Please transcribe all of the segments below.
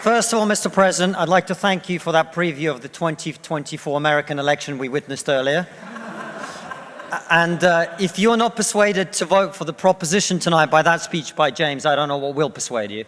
First of all, Mr. President, I'd like to thank you for that preview of the 2024 American election we witnessed earlier. And if you're not persuaded to vote for the proposition tonight by that speech by James, I don't know what will persuade you.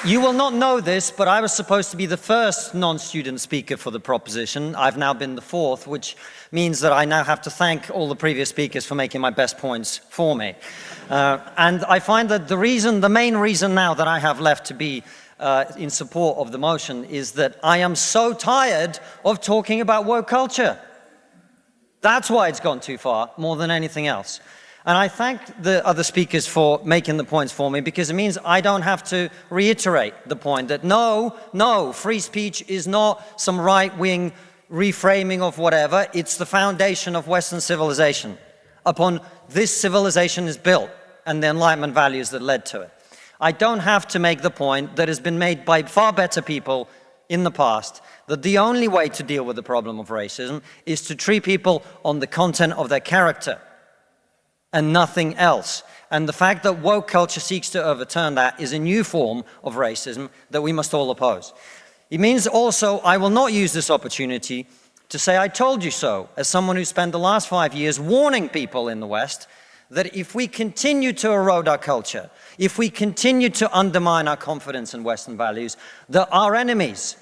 You will not know this, but I was supposed to be the first non-student speaker for the proposition. I've now been the fourth, which means that I now have to thank all the previous speakers for making my best points for me. And I find that the main reason now that I have left to be in support of the motion is that I am so tired of talking about woke culture. That's why it's gone too far, more than anything else. And I thank the other speakers for making the points for me, because it means I don't have to reiterate the point that no, free speech is not some right-wing reframing of whatever. It's the foundation of Western civilization. Upon this civilization is built, and the Enlightenment values that led to it. I don't have to make the point that has been made by far better people in the past, that the only way to deal with the problem of racism is to treat people on the content of their character and nothing else. And the fact that woke culture seeks to overturn that is a new form of racism that we must all oppose. It means also I will not use this opportunity to say I told you so, as someone who spent the last 5 years warning people in the West that if we continue to erode our culture, if we continue to undermine our confidence in Western values, that our enemies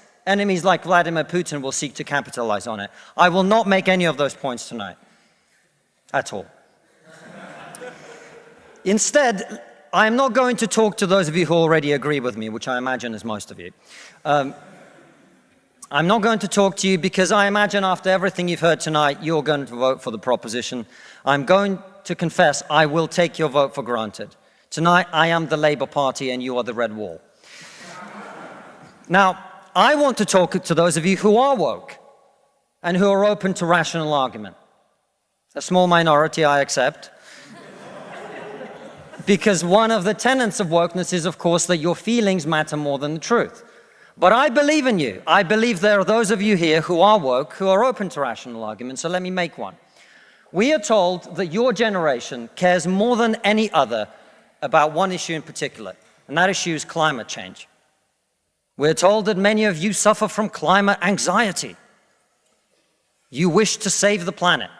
like Vladimir Putin will seek to capitalize on it. I will not make any of those points tonight, at all. Instead, I am not going to talk to those of you who already agree with me, which I imagine is most of you. I'm not going to talk to you because I imagine after everything you've heard tonight, you're going to vote for the proposition. I'm going to confess I will take your vote for granted. Tonight, I am the Labour Party and you are the Red Wall. Now, I want to talk to those of you who are woke and who are open to rational argument. A small minority, I accept. Because one of the tenets of wokeness is, of course, that your feelings matter more than the truth. But I believe in you. I believe there are those of you here who are woke, who are open to rational argument, so let me make one. We are told that your generation cares more than any other about one issue in particular, and that issue is climate change. We're told that many of you suffer from climate anxiety. You wish to save the planet.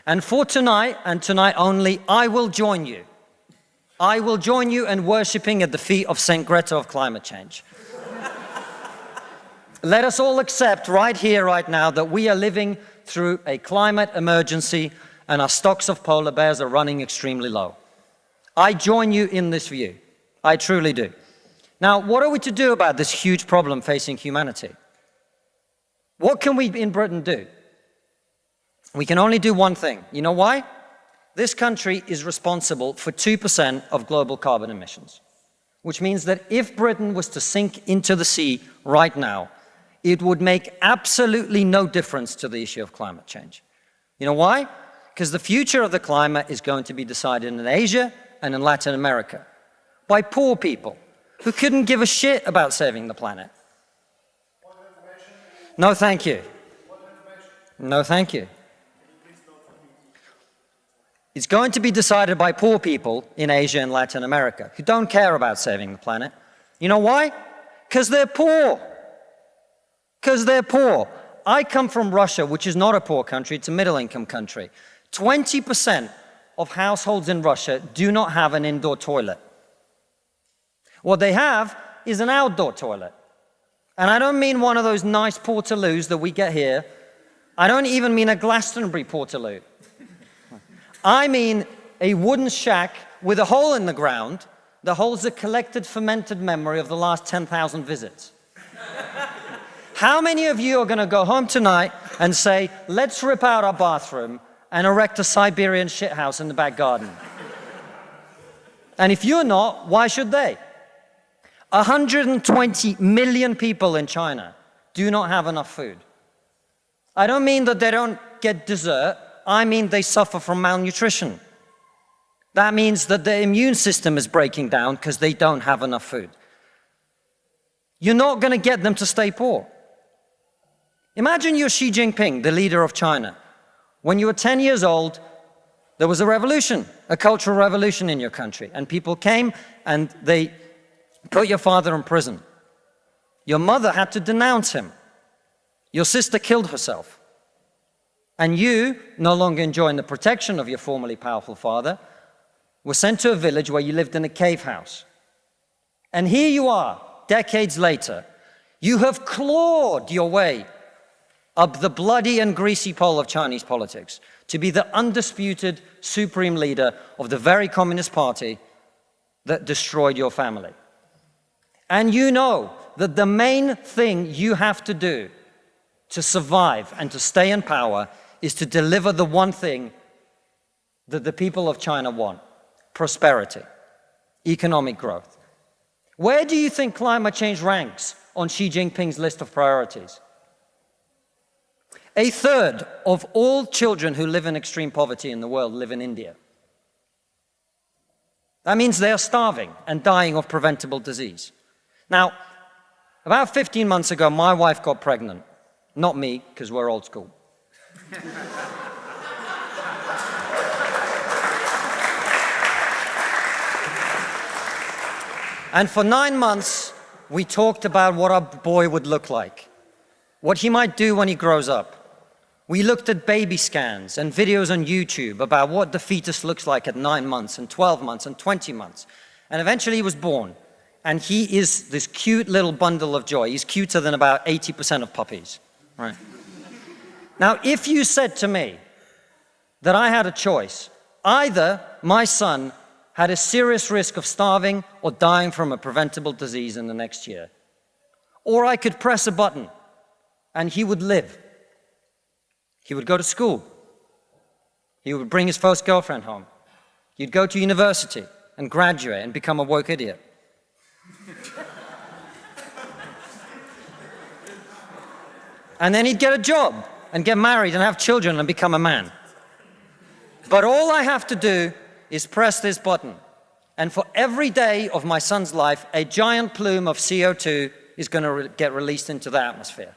And for tonight, and tonight only, I will join you. I will join you in worshipping at the feet of Saint Greta of climate change. Let us all accept right here, right now, that we are living through a climate emergency and our stocks of polar bears are running extremely low. I join you in this view. I truly do. Now, what are we to do about this huge problem facing humanity? What can we in Britain do? We can only do one thing. You know why? This country is responsible for 2% of global carbon emissions, which means that if Britain was to sink into the sea right now, it would make absolutely no difference to the issue of climate change. You know why? Because the future of the climate is going to be decided in Asia and in Latin America by poor people who couldn't give a shit about saving the planet. No, thank you. No, thank you. It's going to be decided by poor people in Asia and Latin America who don't care about saving the planet. You know why? Because they're poor. Because they're poor. I come from Russia, which is not a poor country, it's a middle-income country. 20% of households in Russia do not have an indoor toilet. What they have is an outdoor toilet. And I don't mean one of those nice portaloos that we get here. I don't even mean a Glastonbury portaloo. I mean a wooden shack with a hole in the ground that holds a collected fermented memory of the last 10,000 visits. How many of you are going to go home tonight and say, let's rip out our bathroom and erect a Siberian shithouse in the back garden? And if you're not, why should they? 120 million people in China do not have enough food. I don't mean that they don't get dessert. I mean they suffer from malnutrition. That means that their immune system is breaking down because they don't have enough food. You're not going to get them to stay poor. Imagine you're Xi Jinping, the leader of China. When you were 10 years old, There was a revolution, a cultural revolution in your country, and people came and they put your father in prison. Your mother had to denounce him. Your sister killed herself. And you, no longer enjoying the protection of your formerly powerful father, were sent to a village where you lived in a cave house. And here you are, decades later. You have clawed your way up the bloody and greasy pole of Chinese politics to be the undisputed supreme leader of the very Communist Party that destroyed your family. And you know that the main thing you have to do to survive and to stay in power is to deliver the one thing that the people of China want: prosperity, economic growth. Where do you think climate change ranks on Xi Jinping's list of priorities? 1/3 of all children who live in extreme poverty in the world live in India. That means they are starving and dying of preventable disease. Now, about 15 months ago, my wife got pregnant. Not me, because we're old school. And for 9 months, we talked about what our boy would look like, what he might do when he grows up. We looked at baby scans and videos on YouTube about what the fetus looks like at 9 months and 12 months and 20 months. And eventually he was born. And he is this cute little bundle of joy. He's cuter than about 80% of puppies. Right. Now, if you said to me that I had a choice, either my son had a serious risk of starving or dying from a preventable disease in the next year, or I could press a button and he would live. He would go to school. He would bring his first girlfriend home. He'd go to university and graduate and become a woke idiot. And then he'd get a job and get married and have children and become a man. But all I have to do is press this button. And for every day of my son's life, a giant plume of CO2 is going to get released into the atmosphere.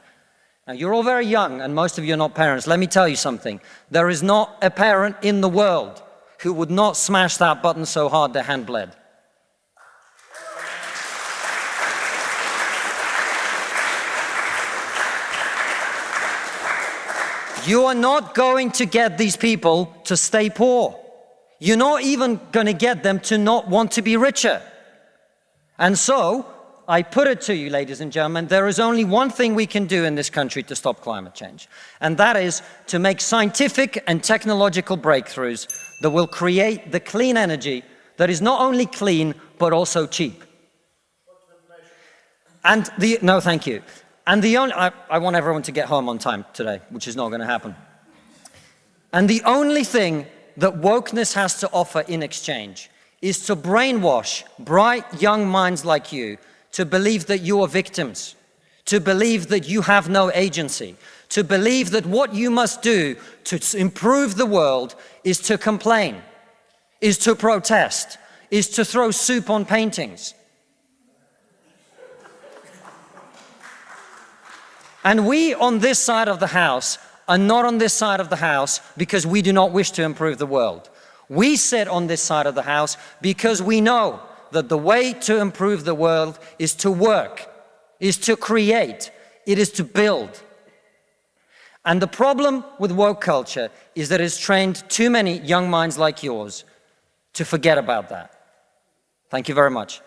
Now, you're all very young, and most of you are not parents. Let me tell you something. There is not a parent in the world who would not smash that button so hard their hand bled. You are not going to get these people to stay poor. You're not even going to get them to not want to be richer. And so, I put it to you, ladies and gentlemen, there is only one thing we can do in this country to stop climate change. And that is to make scientific and technological breakthroughs that will create the clean energy that is not only clean, but also cheap. And no, thank you. And I want everyone to get home on time today, which is not going to happen. And the only thing that wokeness has to offer in exchange is to brainwash bright young minds like you to believe that you are victims, to believe that you have no agency, to believe that what you must do to improve the world is to complain, is to protest, is to throw soup on paintings. And we on this side of the House are not on this side of the House because we do not wish to improve the world. We sit on this side of the House because we know that the way to improve the world is to work, is to create, it is to build. And the problem with woke culture is that it's trained too many young minds like yours to forget about that. Thank you very much.